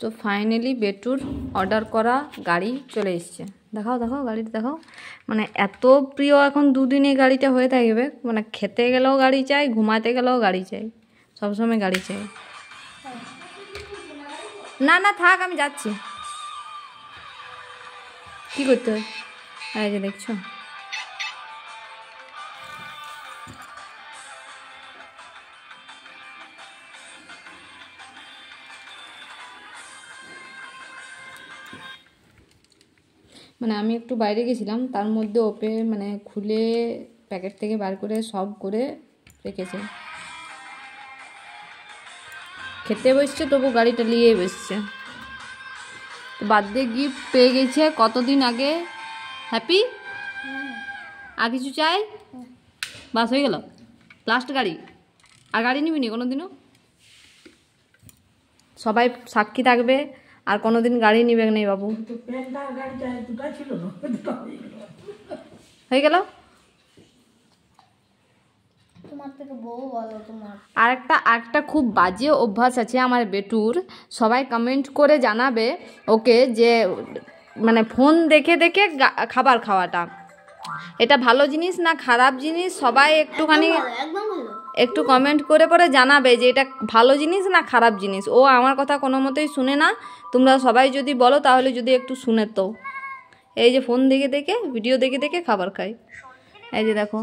তো finally বেটুর order করা গাড়ি চলে এসছে। দেখাও দেখাও গাড়িটা দেখাও। মানে এত প্রিয় এখন দুদিনে গাড়িটা হয়ে থাকবে, মানে খেতে গেলেও গাড়ি চাই, ঘুমাতে গেলেও গাড়ি চাই, সবসময় গাড়ি চাই। না না থাক, আমি যাচ্ছি। কি করতে হয় এই যে দেখছো, মানে আমি একটু বাইরে গেছিলাম, তার মধ্যে ওপে মানে খুলে প্যাকেট থেকে বার করে সব করে রেখেছে। খেতে বসছে তবু গাড়িটা নিয়ে বসছে। তো বার্থডে গিফট পেয়ে গেছে কতদিন আগে। হ্যাপি? আর কিছু চাই? বাস হয়ে গেল, লাস্ট গাড়ি। আর গাড়ি নিবি নি কোনো দিনও? সবাই সাক্ষী থাকবে, আর কোনোদিন গাড়ি নিবে নেই বাবু। হয়ে গেল। আর একটা খুব বাজে অভ্যাস আছে আমার বেটুর, সবাই কমেন্ট করে জানাবে ওকে যে মানে ফোন দেখে দেখে খাবার খাওয়াটা, এটা ভালো জিনিস না খারাপ জিনিস? সবাই একটুখানি একটু কমেন্ট করে পরে জানাবে যে এটা ভালো জিনিস না খারাপ জিনিস। ও আমার কথা কোনো মতেই শুনে না, তোমরা সবাই যদি বলো তাহলে যদি একটু শুনে। তো এই যে ফোন দেখে দেখে ভিডিও দেখে দেখে খাবার খাই, এই যে দেখো।